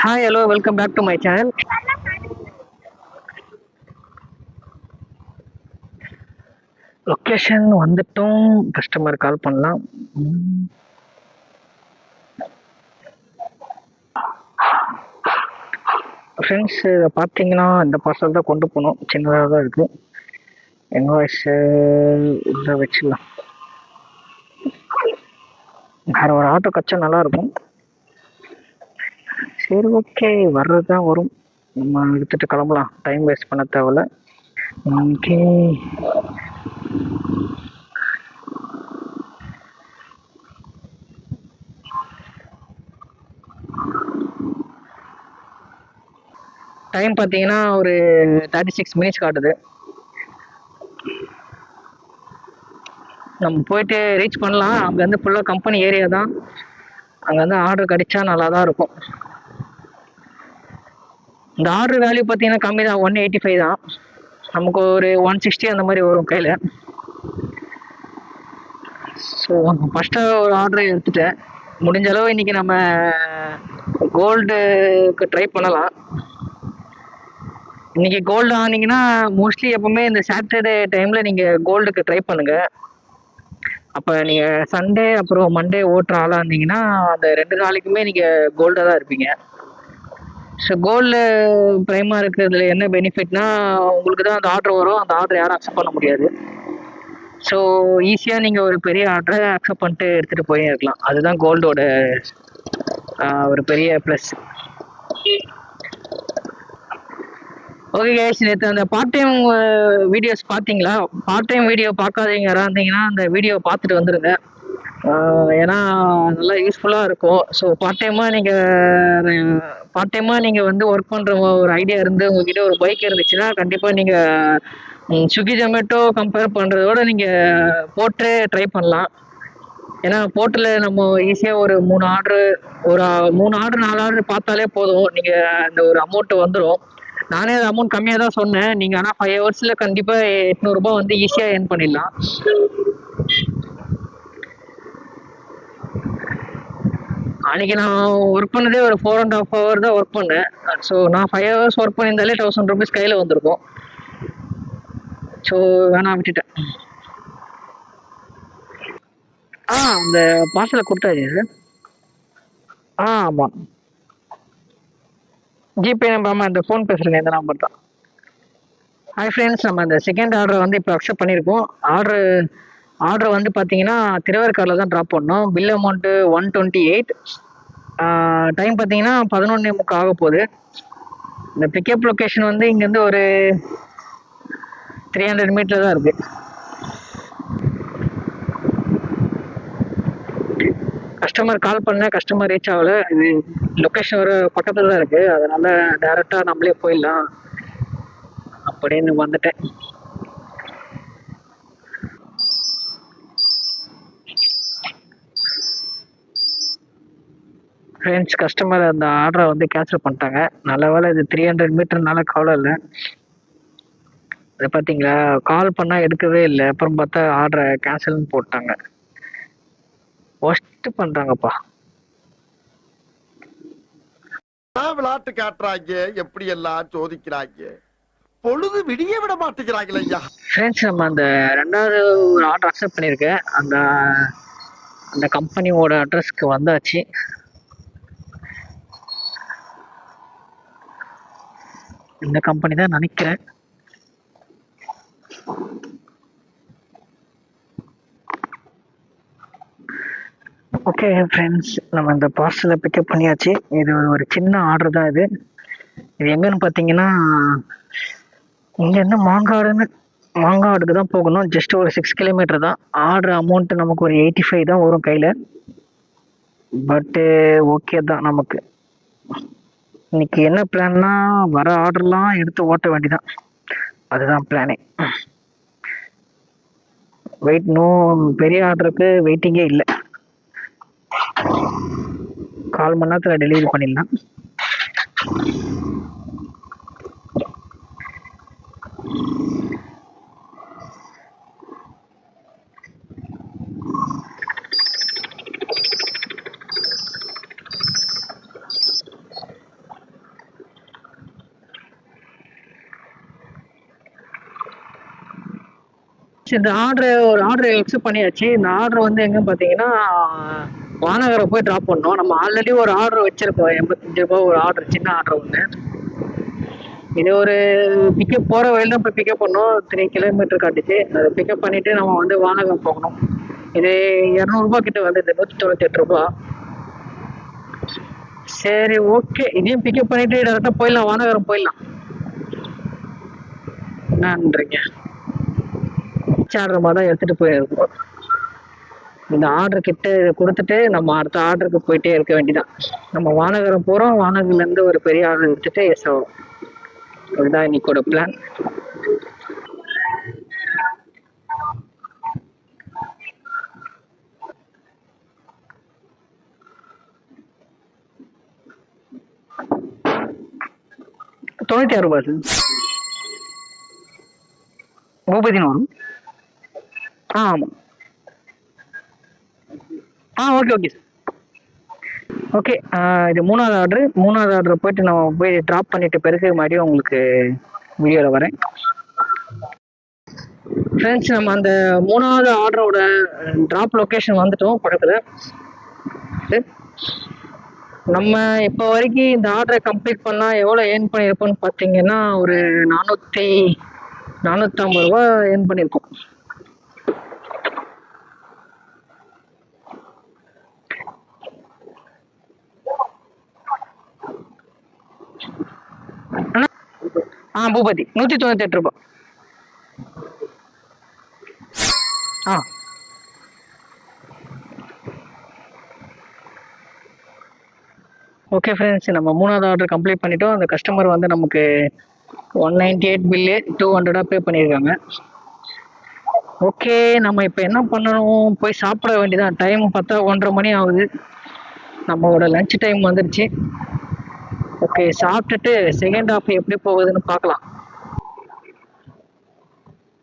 Hi hello welcome back to my channel. Location வந்துட்டோம். Customer call பண்ணலாம். Friends, இதை பார்த்தீங்கன்னா இந்த பார்சல் தான் கொண்டு போகணும். சின்னதாக தான் இருக்குது. இன்வாய்ஸ் உள்ள வச்சிடலாம். வேற ஒரு ஆட்டோ கச்சா நல்லாயிருக்கும். சரி, ஓகே, வர்றது தான் வரும். நம்ம எடுத்துகிட்டு கிளம்பலாம். டைம் வேஸ்ட் பண்ண தேவையில்ல. ஓகே, டைம் பார்த்தீங்கன்னா ஒரு 36 மினிட்ஸ் காட்டுது. நம்ம போயிட்டு ரீச் பண்ணலாம். அங்கேருந்து ஃபுல்லாக கம்பெனி ஏரியா தான். அங்கேருந்து ஆர்டர் கிடைச்சா நல்லா தான் இருக்கும். இந்த ஆர்டர் வேல்யூ பார்த்தீங்கன்னா கம்மி தான், 185 தான். நமக்கு ஒரு 160 அந்த மாதிரி வரும் கையில். ஸோ ஃபஸ்ட்டாக ஒரு ஆர்டரை எடுத்துட்டேன். முடிஞ்ச அளவு இன்றைக்கி நம்ம கோல்டுக்கு ட்ரை பண்ணலாம். இன்றைக்கி கோல்டு ஆனீங்கன்னா மோஸ்ட்லி எப்போவுமே இந்த சாட்டர்டே டைமில் நீங்கள் கோல்டுக்கு ட்ரை பண்ணுங்கள். அப்போ நீங்கள் சண்டே அப்புறம் மண்டே ஓட்டுற ஆளாக இருந்தீங்கன்னா அந்த 2 நாளைக்குமே நீங்கள் கோல்டாக தான் இருப்பீங்க. ஸோ கோல்டு ப்ரைமாக இருக்கிறதுல என்ன பெனிஃபிட்னா, உங்களுக்கு தான் அந்த ஆர்டர் வரும். அந்த ஆர்டர் யாரும் அக்செப்ட் பண்ண முடியாது. ஸோ ஈஸியாக நீங்கள் ஒரு பெரிய ஆர்டரை அக்செப்ட் பண்ணிட்டு எடுத்துகிட்டு போய் இருக்கலாம். அதுதான் கோல்டோட ஒரு பெரிய ப்ளஸ். ஓகே கைஸ், நேற்று அந்த பார்ட் டைம் வீடியோஸ் பார்த்தீங்களா? பார்ட் டைம் வீடியோ பார்க்காதீங்க யாராக இருந்தீங்கன்னா அந்த வீடியோ பார்த்துட்டு வந்துடுங்க. ஏன்னா நல்லா யூஸ்ஃபுல்லாக இருக்கும். ஸோ பார்ட் டைமாக நீங்கள் வந்து ஒர்க் பண்ணுற ஒரு ஐடியா இருந்து உங்ககிட்ட ஒரு பைக் இருந்துச்சுன்னா கண்டிப்பாக நீங்கள் ஸ்விக்கி ஜொமேட்டோ கம்பேர் பண்ணுறதோட நீங்கள் போட்டு ட்ரை பண்ணலாம். ஏன்னா போர்ட்டில் நம்ம ஈஸியாக ஒரு 3 ஆர்டரு 4 ஆர்டர் பார்த்தாலே போதும். நீங்கள் அந்த ஒரு அமௌண்ட்டு வந்துடும். நானே அது அமௌண்ட் கம்மியாக தான் சொன்னேன். நீங்கள் ஆனால் 5 ஹவர்ஸில் கண்டிப்பாக 800 ரூபாய் வந்து ஈஸியாக ஏர்ன் பண்ணிடலாம். அன்றைக்கி நான் ஒர்க் பண்ணதே ஒரு 4.5 hour தான் ஒர்க் பண்ணேன். ஸோ நான் 5 hours ஒர்க் பண்ணியிருந்தாலே 1000 rupees கையில் வந்திருக்கும். ஸோ வேணாம், விட்டுட்டேன். அந்த பார்சலை கொடுத்தாச்சு சார். ஆமாம், ஜிபே நம்பர். இந்த ஃபோன் பேசுகிறேங்க, இந்த நம்பர் தான். ஹாய் ஃப்ரெண்ட்ஸ், நம்ம இந்த செகண்ட் ஆர்டரை வந்து இப்போ அக்செப்ட் பண்ணியிருக்கோம். ஆர்டர் வந்து பார்த்தீங்கன்னா திருவேற்காடில் தான் ட்ராப் பண்ணோம். Bill amount 128. டைம் பார்த்தீங்கன்னா 11:45 ஆக போகுது. இந்த பிக்கப் லொக்கேஷன் வந்து இங்கேருந்து ஒரு 300 மீட்டர் தான் இருக்குது. கஸ்டமர் கால் பண்ண, கஸ்டமர் ரீச் ஆகலை. இது லொக்கேஷன் ஒரு பக்கத்தில் தான் இருக்குது. அதனால் டேரெக்டாக நம்மளே போயிடலாம் அப்படின்னு வந்துட்டேன். ஃப்ரெண்ட்ஸ், கஸ்டமர் அந்த ஆர்டரை வந்து கேன்சல் பண்ணிட்டாங்க. நல்ல வேலை, இது 300 மீட்டர்னால கவலை இல்லை. அது பார்த்தீங்களா, கால் பண்ணால் எடுக்கவே இல்லை. அப்புறம் பார்த்தா ஆர்டரை கேன்சல்னு போட்டாங்க. ஒஸ்ட் பண்ணுறாங்கப்பா. விளையாட்டு காட்டுறாங்க, எப்படி எல்லாம் சோதிக்கிறாங்க. பொழுது விடிய விட மாட்டேங்கிறாங்களே ஐயா. ஃப்ரெண்ட்ஸ், நம்ம அந்த 2வது ஒரு ஆர்டர் அக்செப்ட் பண்ணியிருக்கேன். அந்த கம்பெனியோட அட்ரஸ்க்கு வந்தாச்சு. இந்த கம்பெனி தான் நினைக்கிறேன். ஓகே ஃப்ரெண்ட்ஸ், நம்ம இந்த பார்சலை பிக்கப் பண்ணியாச்சு. இது ஒரு சின்ன ஆர்டர் தான். இது எங்கன்னு பார்த்தீங்கன்னா இங்கேருந்து மாங்காடுக்கு தான் போகணும். ஜஸ்ட் ஒரு 6 கிலோமீட்டர் தான். ஆர்டர் அமௌண்ட்டு நமக்கு ஒரு 85 தான் வரும் கையில். பட்டு ஓகே தான். நமக்கு இன்னைக்கு என்ன பிளான்னா, வர ஆர்டர்லாம் எடுத்து ஓட்ட வேண்டிதான். அதுதான் பிளானே. பெரிய ஆர்டருக்கு வெயிட்டிங்கே இல்லை. 1/4 மணி நேரத்தில் டெலிவரி பண்ணிடலாம். ஃப்ரெண்ட்ஸ் இந்த ஒரு ஆர்டர் எக்ஸப்ட் பண்ணியாச்சு. இந்த ஆர்டர் வந்து எங்கன்னு பார்த்தீங்கன்னா வானகரை போய் ட்ராப் பண்ணோம். நம்ம ஆல்ரெடி ஒரு ஆர்டர் வச்சிருக்கோம், 85 ஒரு ஆர்டர், சின்ன ஆர்டர் ஒன்று. இது ஒரு பிக்கப் போகிற வழியில் தான் போய் பிக்கப் பண்ணோம். 3 கிலோமீட்டர் காட்டுச்சு. அதை பிக்கப் பண்ணிட்டு நம்ம வந்து வானகம் போகணும். இது 200 கிட்ட வந்து 198 சரி, ஓகே. இதையும் பிக்கப் பண்ணிட்டு டேரக்டா போயிடலாம், வானகரம் போயிடலாம். நன்றிங்க. ஆர்டர் மாதிரி தான் எடுத்துட்டு போயிருக்கோம். இந்த ஆர்டர் கிட்ட கொடுத்துட்டு நம்ம அடுத்த ஆர்டருக்கு போயிட்டே இருக்க வேண்டியதான். நம்ம வானகரம் போறோம், வானகர்ல இருந்து ஒரு பெரிய ஆர்டர் எடுத்துட்டு எஸ் ஆகும். அதுதான் இன்னைக்கோட பிளான். ₹96 சார். பூபதினு வரும். ஆமாம். Okay sir. ஓகே, இது மூணாவது ஆர்டர் போயிட்டு நம்ம போய் ட்ராப் பண்ணிட்டு பிறகு மறுபடியும் உங்களுக்கு வீடியோவில் வரேன். ஃப்ரெண்ட்ஸ், நம்ம அந்த மூணாவது ஆர்டரோட ட்ராப் லொக்கேஷன் வந்துட்டோம் பக்கத்தில். நம்ம இப்போ வரைக்கும் இந்த ஆர்டரை கம்ப்ளீட் பண்ணால் எவ்வளோ ஏர்ன் பண்ணியிருப்போம்னு பார்த்தீங்கன்னா ஒரு 450 ஏர்ன் பண்ணியிருக்கோம். பூபதி ₹198. ஓகே ஃப்ரெண்ட்ஸ், நம்ம மூணாவது ஆர்டர் கம்ப்ளீட் பண்ணிட்டோம். அந்த கஸ்டமர் வந்து நமக்கு 198 பில்லு 200 பே பண்ணியிருக்காங்க. ஓகே, நம்ம இப்போ என்ன பண்ணணும், போய் சாப்பிட வேண்டியதான். டைம் பார்த்தா 1:30 மணி ஆகுது. நம்மளோட லஞ்ச் டைம் வந்துடுச்சு. ஓகே, சாப்பிட்டுட்டு செகண்ட் ஹாஃப் எப்படி போகுதுன்னு பார்க்கலாம்.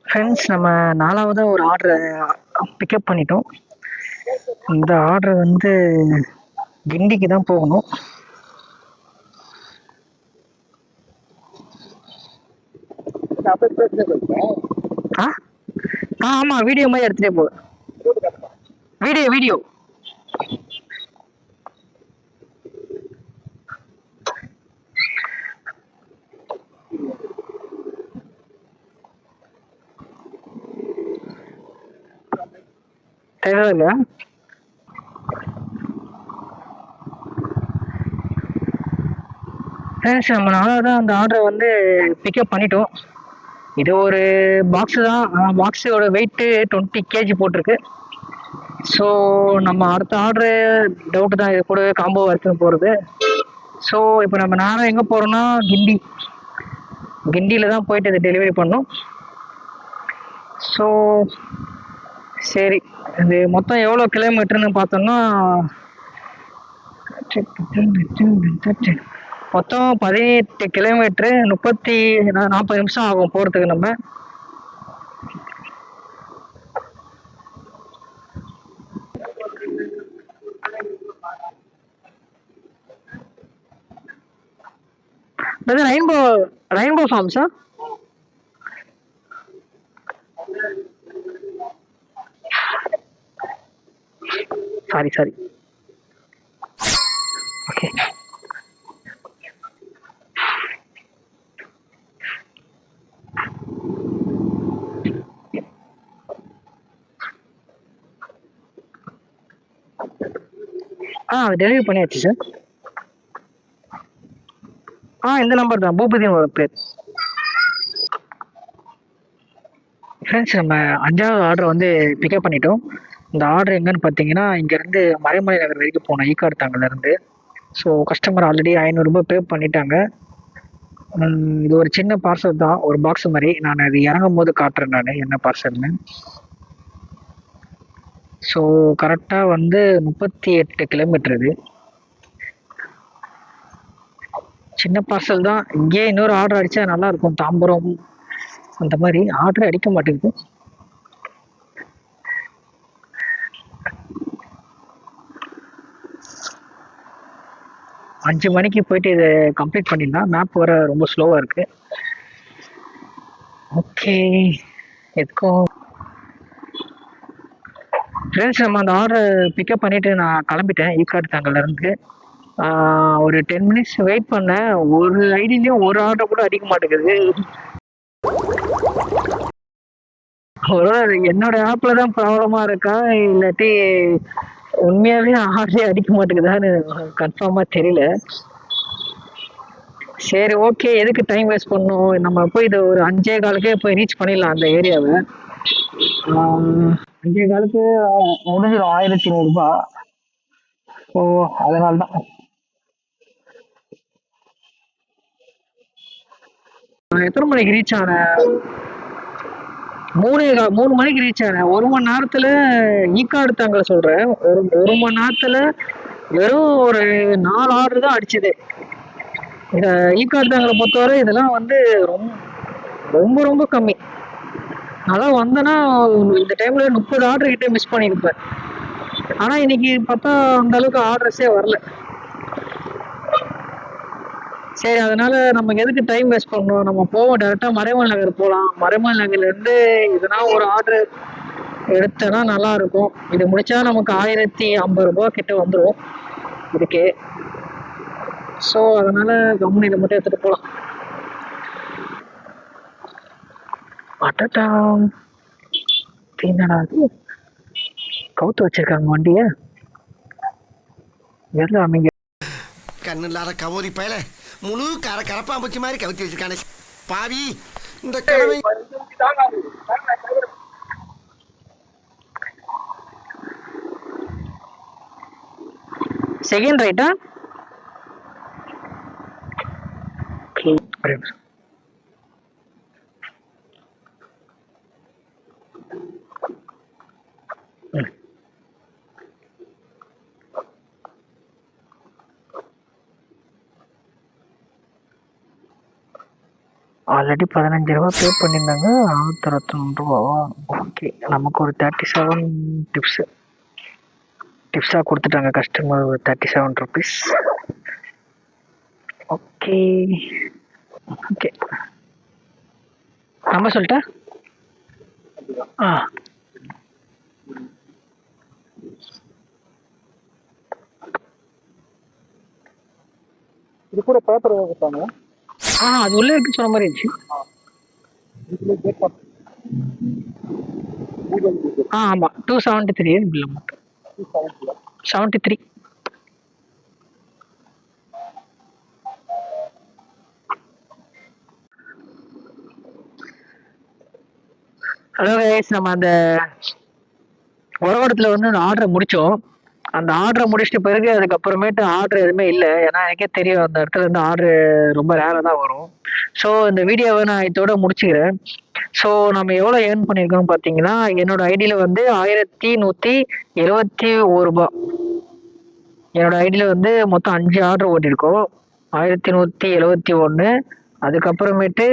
ஃப்ரெண்ட்ஸ், நம்ம 4வது ஒரு ஆர்டரை பிக்கப் பண்ணிட்டோம். இந்த ஆர்டர் வந்து கிண்டிக்கு தான் போகணும். ஆமாம், வீடியோ மாதிரி எடுத்துகிட்டே போகுது. வீடியோ தேவையில்லையா? ஃப்ரெண்ட்ஸ், நம்ம 4வது அந்த ஆர்டரை வந்து பிக்கப் பண்ணிட்டோம். இது ஒரு பாக்ஸு தான். பாக்ஸோட வெயிட்டு 20 kg போட்டிருக்கு. ஸோ நம்ம அடுத்த ஆர்டரு டவுட்டு தான், இது கூட காம்போ எடுத்துன்னு போகிறது. ஸோ இப்போ நம்ம நேரம் எங்கே போகிறோம்னா கிண்டியில் தான் போயிட்டு இதை டெலிவரி பண்ணோம். ஸோ சரி, இது மொத்தம் எவ்வளோ கிலோமீட்டர்னு பார்த்தோம்னா மொத்தம் 18 கிலோமீட்டரு, 40 நிமிஷம் ஆகும் போகிறதுக்கு. நம்ம ரெயின்போ ஃபார்ம்ஸா? சாரி. ஓகே, டெலிவரி பண்ணியாச்சு சார். இந்த நம்பர் தான், பூபதியோட பேர். ஃப்ரெண்ட்ஸ், நம்ம 5வது ஆர்டர் வந்து பிக்கப் பண்ணிட்டோம். இந்த ஆர்டர் எங்கன்னு பார்த்தீங்கன்னா இங்கேருந்து மறைமலை நகர் வரைக்கும் போனோம், ஈக்காடுத்தாங்கலேருந்து. ஸோ கஸ்டமர் ஆல்ரெடி ₹500 பே பண்ணிட்டாங்க. இது ஒரு சின்ன பார்சல் தான், ஒரு பாக்ஸ் மாதிரி. நான் அது இறங்கும் போது காட்டுறேன் நான் என்ன பார்சல்னு. ஸோ கரெக்டாக வந்து 38 கிலோமீட்டர். இது சின்ன பார்சல் தான். இங்கேயே இன்னொரு ஆர்டர் அடித்தா நல்லாயிருக்கும், தாம்பரம் அந்த மாதிரி. ஆர்டர் அடிக்க மாட்டேங்குது. அஞ்சு மணிக்கு போயிட்டு இதை கம்ப்ளீட் பண்ணிடலாம். மேப் வர ரொம்ப ஸ்லோவாக இருக்குது. ஓகே, எதுக்கும் ஃப்ரெண்ட்ஸ் நம்ம அந்த ஆர்டரை பிக்கப் பண்ணிவிட்டு நான் கிளம்பிட்டேன் ஈக்காடு தாங்கலேருந்து. ஒரு 10 மினிட்ஸ் வெயிட் பண்ணேன். ஒரு ஐடியிலையும் ஒரு ஆர்டர் கூட அடிக்க மாட்டேங்குது. ஒருவேளை என்னோட ஆப்ல தான் ப்ராப்ளமா இருக்கா, இல்லாட்டி உண்மையாவே ஆர்டரே அடிக்க மாட்டேங்குதான்னு கன்ஃபார்மா தெரியல. சரி ஓகே, எதுக்கு டைம் வேஸ்ட் பண்ணணும், நம்ம போய் இது ஒரு 5:15க்கே போய் ரீச் பண்ணிடலாம் அந்த ஏரியாவை. 5:15க்கு முடிஞ்சிடும் 1100 ரூபாய். ஸோ அதனால தான் எத்தனை மணிக்கு ரீச் ஆனேன், 3 மணிக்கு ரீச் ஆனேன். 1 மணி நேரத்துல ஈக்காடு தாங்க சொல்றேன். ஒரு மணி நேரத்துல வெறும் ஒரு 4 ஆர்டர் தான் அடிச்சது. இந்த ஈக்காடு தாங்களை பொறுத்தவரை இதெல்லாம் வந்து ரொம்ப ரொம்ப ரொம்ப கம்மி. அதான் வந்தேன்னா இந்த டைம்ல 30 ஆர்டர் கிட்டே மிஸ் பண்ணியிருப்பேன். ஆனா இன்னைக்கு பார்த்தா அந்த அளவுக்கு ஆர்டர்ஸே வரல. சரி, அதனால நமக்கு எதுக்கு டைம் வேஸ்ட் பண்ணணும், நம்ம போவோம் டேரக்டா மறைமல் நகர் போகலாம். மறைமல் நகர்ல இருந்து இதனா ஒரு ஆர்டர் எடுத்தனா நல்லா இருக்கும். இது முடிச்சா நமக்கு 1050 ரூபாய் கிட்ட வந்துடும் இதுக்கே. ஸோ அதனால கம்பெனியில மட்டும் எடுத்துட்டு போகலாம். அட்டா என்னடா அது கவுத்து வச்சிருக்காங்க வண்டிய, எல்லாம் அமைங்க. கண்ணு இல்லாத கவோரி பயல முழு கரப்பாம்பூச்சி மாதிரி கவுத்தி வச்சிருக்கானே பாவி. இந்த கிழமை செகண்ட் ரைட்டா? ஆல்ரெடி 15 ரூபா பே பண்ணியிருந்தாங்க, 421 ரூபாவா? ஓகே, நமக்கு ஒரு 37 டிப்ஸாக கொடுத்துட்டாங்க கஸ்டமர், 37 ருபீஸ். ஓகே ஓகே, நம்ம சொல்லிட்டேன். இது கூட பேப்பர் கொடுத்தாங்க. அது உள்ள இருக்கு சொன்ன மாதிரி இருந்துச்சு. ஆமா 273 பில் அமௌண்ட். 73. ஹலோ கைஸ், நம்ம அந்த உரவடத்துல வந்து அந்த ஆர்டரை முடிச்சோம். அந்த ஆர்டரை முடிச்சிட்ட பிறகு அதுக்கப்புறமேட்டு ஆர்டர் எதுவுமே இல்லை. ஏன்னா எனக்கே தெரியும் அந்த இடத்துல இருந்து ஆர்டர் ரொம்ப ரேராக தான் வரும். ஸோ இந்த வீடியோவை நான் இதோட முடிச்சுக்கிறேன். ஸோ நம்ம எவ்வளோ ஏர்ன் பண்ணியிருக்கோம் பார்த்தீங்கன்னா, என்னோட ஐடியில் வந்து 1171 ரூபாய். என்னோட ஐடியில் வந்து மொத்தம் 5 ஆர்டர் ஓட்டியிருக்கோம். 1171. அதுக்கப்புறமேட்டு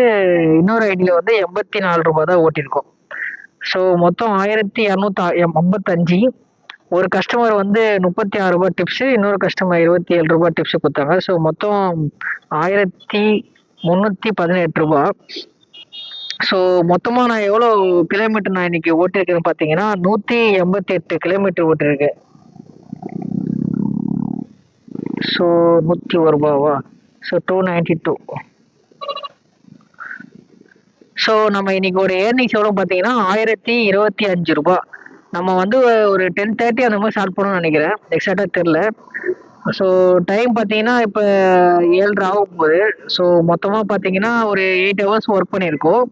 இன்னொரு ஐடியில் வந்து 84 ரூபாய் தான் ஓட்டியிருக்கோம். ஸோ மொத்தம் 1255. ஒரு கஸ்டமர் வந்து 36 ரூபாய் டிப்ஸு, இன்னொரு கஸ்டமர் 27 ரூபாய் டிப்ஸு கொடுத்தாங்க. ஸோ மொத்தம் 1318 ரூபாய். ஸோ மொத்தமாக நான் எவ்வளோ கிலோமீட்டர் நான் இன்னைக்கு ஓட்டிருக்கேன்னு பார்த்தீங்கன்னா 188 கிலோமீட்டர் ஓட்டிருக்கேன். ஸோ 101 ரூபாவா? ஸோ 292. ஸோ நம்ம இன்னைக்கு ஒரு ஏர்னிங்ஸ் எவ்வளோ பார்த்தீங்கன்னா 1025 ரூபாய். நம்ம வந்து ஒரு 10:30 அந்த மாதிரி ஸ்டார்ட் பண்ணணும்னு நினைக்கிறேன், எக்ஸாக்டாக தெரில. ஸோ டைம் பார்த்தீங்கன்னா இப்போ 7:30 ஆகும் போகுது. ஸோ மொத்தமாக பார்த்தீங்கன்னா ஒரு 8 ஹவர்ஸ் ஒர்க் பண்ணியிருக்கோம்.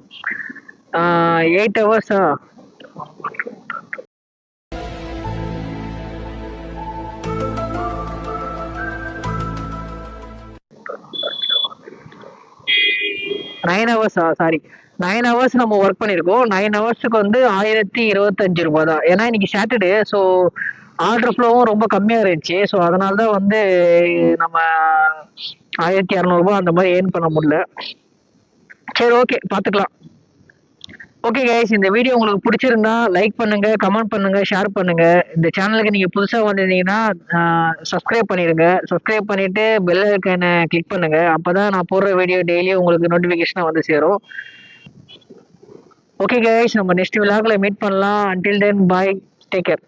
8 ஹவர்ஸா? நைன் ஹவர்ஸா? சாரி, 9 ஹவர்ஸ் நம்ம ஒர்க் பண்ணியிருக்கோம். 9 ஹவர்ஸுக்கு வந்து 1025 ரூபாய் தான். ஏன்னா இன்னைக்கு சாட்டர்டே, ஸோ ஆர்டர் ஃப்ளோவும் ரொம்ப கம்மியாக இருந்துச்சு. ஸோ அதனால தான் வந்து நம்ம 1200 ரூபாய் அந்த மாதிரி ஏர்ன் பண்ண முடியல. சரி ஓகே, பார்த்துக்கலாம். ஓகே கைஸ், இந்த வீடியோ உங்களுக்கு பிடிச்சிருந்தா லைக் பண்ணுங்க, கமெண்ட் பண்ணுங்க, ஷேர் பண்ணுங்க. இந்த சேனலுக்கு நீங்க புதுசா வந்திருந்தீங்கன்னா சப்ஸ்கிரைப் பண்ணிடுங்க. சப்ஸ்கிரைப் பண்ணிட்டு பெல் ஐக்கானை கிளிக் பண்ணுங்க. அப்பதான் நான் போடுற வீடியோ டெய்லியும் உங்களுக்கு நோட்டிபிகேஷனா வந்து சேரும். ஓகே கைஸ், நம்ம நெக்ஸ்ட் விலாக்ல மீட் பண்ணலாம். அன்டில் தென் பாய், டேக் கேர்.